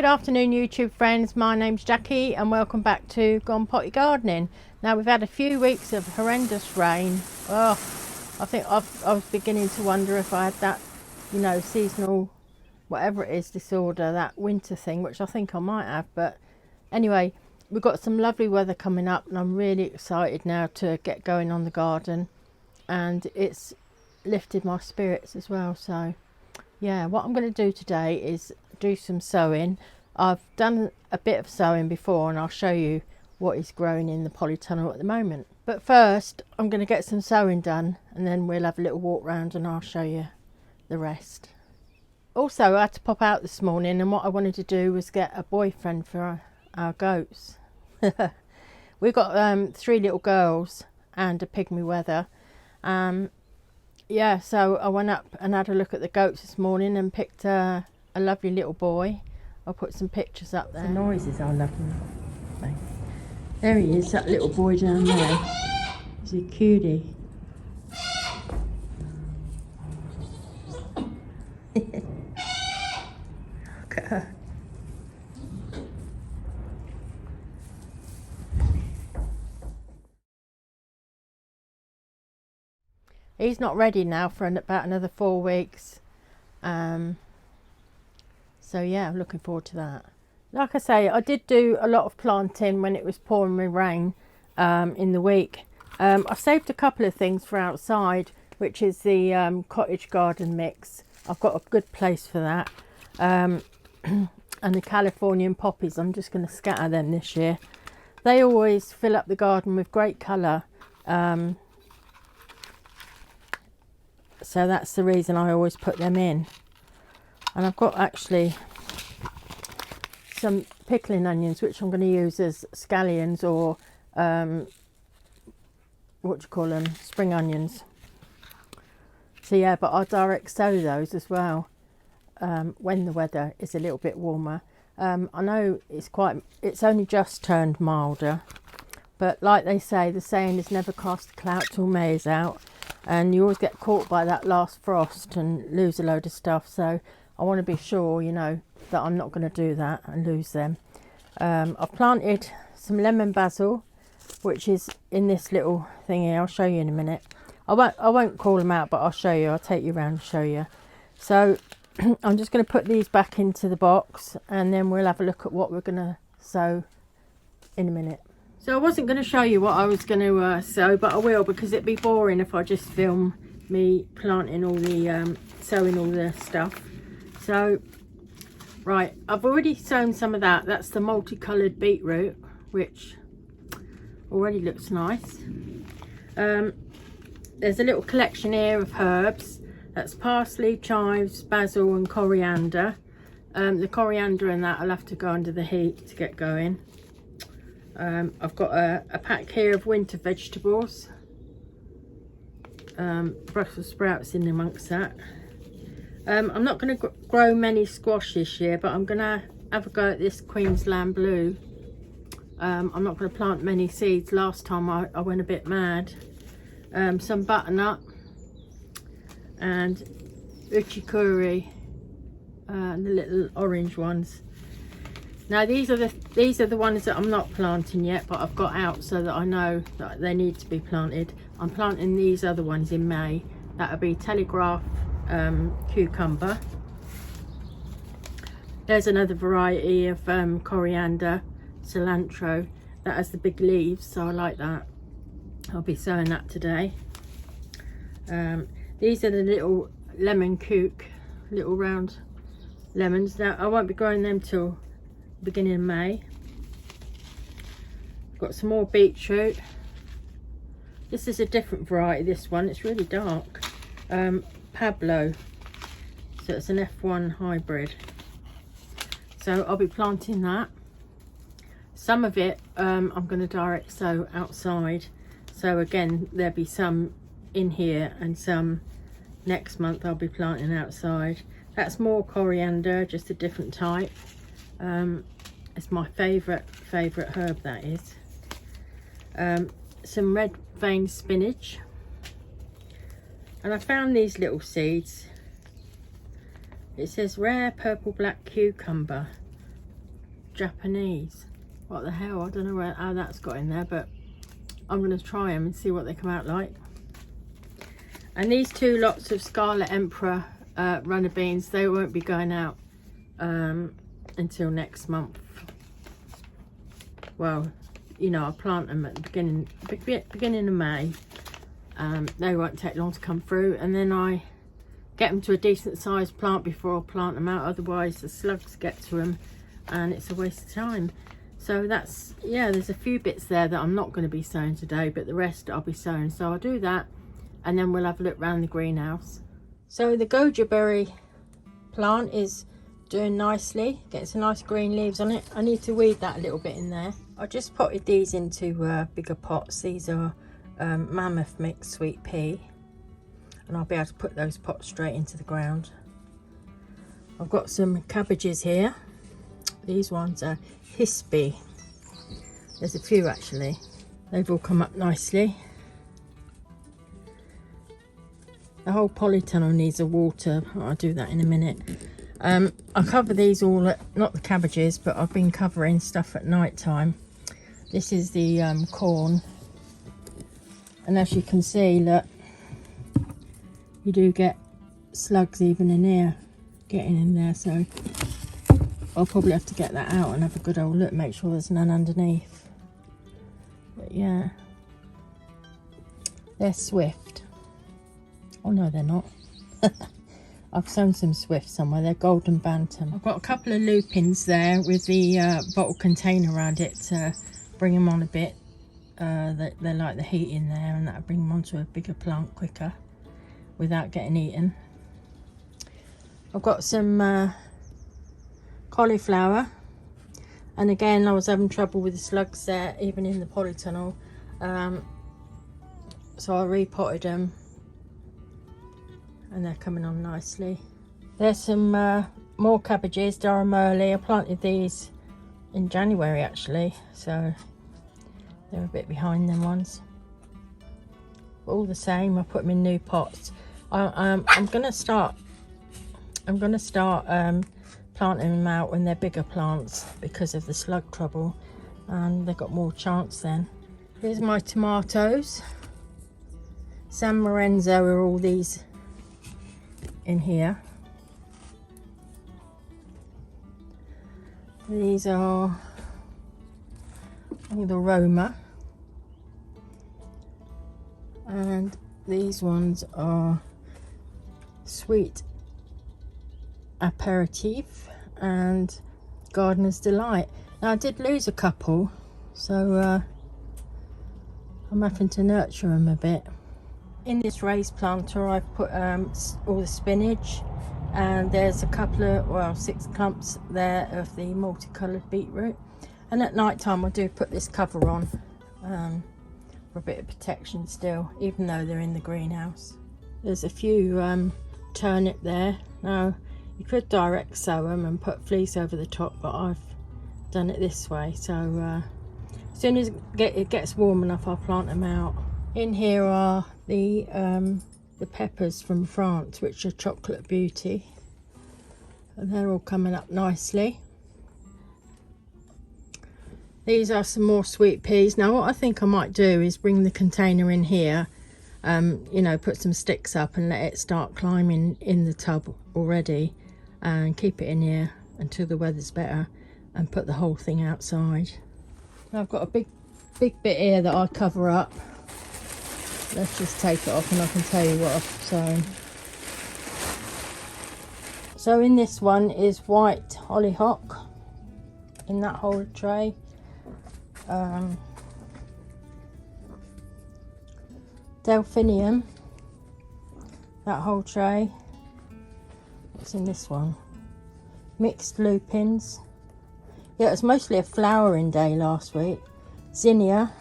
Good afternoon, YouTube friends. My name's Jackie and welcome back to Gone Potty Gardening. Now, we've had a few weeks of horrendous rain. Oh, I think I was beginning to wonder if I had that, seasonal, whatever it is, disorder, that winter thing, which I think I might have. But anyway, we've got some lovely weather coming up and I'm really excited now to get going on the garden. And it's lifted my spirits as well. So yeah, what I'm going to do today is do some sowing. I've done a bit of sowing before and I'll show you what is growing in the polytunnel at the moment. But first I'm going to get some sowing done and then we'll have a little walk round and I'll show you the rest. Also, I had to pop out this morning and what I wanted to do was get a boyfriend for our goats. We've got 3 little girls and a pygmy wether. Yeah, so I went up and had a look at the goats this morning and picked a lovely little boy. I'll put some pictures up there. The noises I love them. There he is, that little boy down there. He's a cutie. Look at her. He's not ready now for about another 4 weeks. So yeah, I'm looking forward to that. Like I say, I did do a lot of planting when it was pouring with rain in the week. I've saved a couple of things for outside, which is the cottage garden mix. I've got a good place for that. And the Californian poppies, I'm just going to scatter them this year. They always fill up the garden with great colour. So that's the reason I always put them in. And I've got actually some pickling onions which I'm going to use as scallions or spring onions. So yeah, but I'll direct sow those as well when the weather is a little bit warmer. I know it's only just turned milder, but like they say, the saying is never cast a cloud till May is out, and you always get caught by that last frost and lose a load of stuff. So I want to be sure, that I'm not going to do that and lose them. I've planted some lemon basil, which is in this little thing here. I'll show you in a minute. I won't call them out, but I'll show you. I'll take you around and show you. So I'm just going to put these back into the box and then we'll have a look at what we're going to sow in a minute. So I wasn't going to show you what I was going to sow, but I will, because it'd be boring if I just film me planting all the sowing all the stuff. So right, I've already sown some of that. That's the multicoloured beetroot, which already looks nice. There's a little collection here of herbs. That's parsley, chives, basil and coriander. The coriander and that I'll have to go under the heat to get going. I've got a pack here of winter vegetables. Brussels sprouts in amongst that. I'm not going to grow many squash this year, but I'm going to have a go at this Queensland blue. I'm not going to plant many seeds. Last time I went a bit mad. Some butternut and uchikuri, the little orange ones. Now these are the ones that I'm not planting yet, but I've got out so that I know that they need to be planted. I'm planting these other ones in May. That'll be Telegraph cucumber. There's another variety of coriander, cilantro, that has the big leaves, so I like that. I'll be sowing that today. These are the little lemon cuke, little round lemons. Now I won't be growing them till beginning of May. Got some more beetroot. This is a different variety, this one. It's really dark. Pablo. So it's an F1 hybrid. So I'll be planting that. Some of it I'm going to direct sow outside. So again, there'll be some in here and some next month I'll be planting outside. That's more coriander, just a different type. It's my favourite herb, that is. Some red vein spinach. And I found these little seeds. It says rare purple black cucumber. Japanese. What the hell, I don't know how that's got in there, but I'm going to try them and see what they come out like. And these 2 lots of Scarlet Emperor runner beans, they won't be going out until next month. Well, you know, I plant them at the beginning of May. They won't take long to come through, and then I get them to a decent sized plant before I plant them out, otherwise the slugs get to them and it's a waste of time. So that's, yeah, there's a few bits there that I'm not going to be sowing today, but the rest I'll be sowing. So I'll do that and then we'll have a look around the greenhouse. So the goji berry plant is doing nicely, getting some nice green leaves on it. I need to weed that a little bit in there. I just potted these into bigger pots. These are Mammoth Mix Sweet Pea, and I'll be able to put those pots straight into the ground. I've got some cabbages here. These ones are Hispy. There's a few actually. They've all come up nicely. The whole polytunnel needs a water. I'll do that in a minute. I cover these all at, not the cabbages, but I've been covering stuff at night time. This is the corn, and as you can see, look, you do get slugs even in here getting in there, so I'll probably have to get that out and have a good old look, make sure there's none underneath. But yeah, they're swift. Oh no, they're not. I've sown some swift somewhere. They're golden bantam. I've got a couple of lupins there with the bottle container around it to bring them on a bit. They like the heat in there, and that'll bring them onto a bigger plant quicker without getting eaten. I've got some cauliflower, and again I was having trouble with the slugs there, even in the polytunnel, so I repotted them and they're coming on nicely. There's some more cabbages, Durham Early. I planted these in January actually, so they're a bit behind them ones, but all the same I put them in new pots. I'm gonna start planting them out when they're bigger plants because of the slug trouble, and they've got more chance then. Here's my tomatoes. San Lorenzo are all these in here. These are all the Roma, and these ones are Sweet Aperitif and Gardener's Delight. Now I did lose a couple, so I'm having to nurture them a bit. In this raised planter I've put all the spinach, and there's a couple of, well, 6 clumps there of the multicoloured beetroot, and at night time I do put this cover on for a bit of protection still, even though they're in the greenhouse. There's a few turnip there. Now you could direct sow them and put fleece over the top, but I've done it this way, so as soon as it gets warm enough I'll plant them out. In here are the peppers from France, which are Chocolate Beauty, and they're all coming up nicely. These are some more sweet peas. Now what I think I might do is bring the container in here, you know, put some sticks up and let it start climbing in the tub already, and keep it in here until the weather's better, and put the whole thing outside. Now I've got a big bit here that I cover up. Let's just take it off and I can tell you what I've sown. So in this one is white hollyhock in that whole tray. Delphinium, that whole tray. What's in this one? Mixed lupins. Yeah, it was mostly a flowering day last week. Zinnia.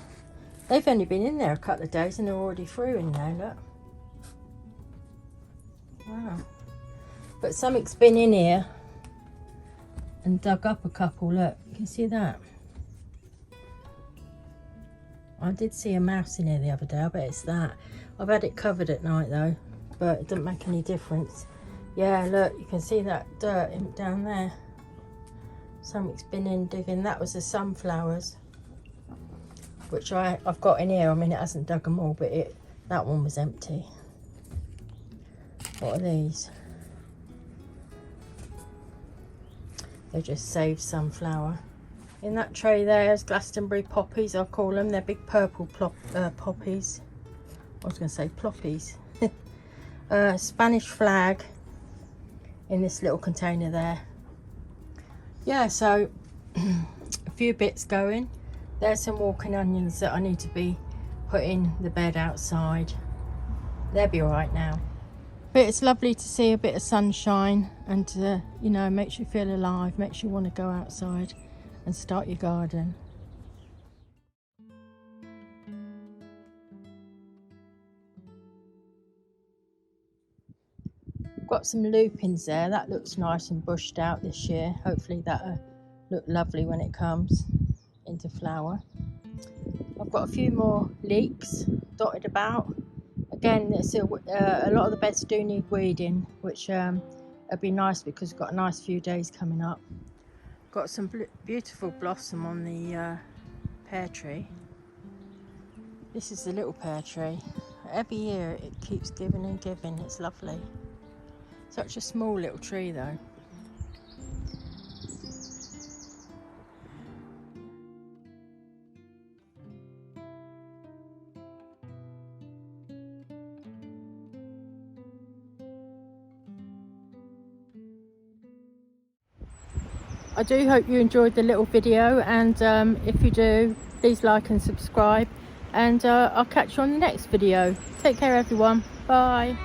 They've only been in there a couple of days and they're already through in there, look. Wow. But something's been in here and dug up a couple, look. You can see that. I did see a mouse in here the other day, I bet it's that. I've had it covered at night though, but it doesn't make any difference. Yeah, look, you can see that dirt down there. Something's been in digging. That was the sunflowers, which I've got in here. I mean, it hasn't dug them all, but that one was empty. What are these? They're just saved sunflower. In that tray there's Glastonbury poppies, I call them. They're big purple poppies. I was going to say ploppies. Spanish flag in this little container there. Yeah, so a few bits going. There's some walking onions that I need to be putting the bed outside. They'll be all right now. But it's lovely to see a bit of sunshine, and you know, makes you feel alive, makes you want to go outside and start your garden. Got some lupins there. That looks nice and bushed out this year. Hopefully that'll look lovely when it comes into flower. I've got a few more leeks dotted about. Again, it's a lot of the beds do need weeding, which would be nice because we've got a nice few days coming up. Got some beautiful blossom on the pear tree. This is the little pear tree. Every year it keeps giving and giving. It's lovely. Such a small little tree though. I do hope you enjoyed the little video, and if you do, please like and subscribe, and I'll catch you on the next video. Take care everyone. Bye.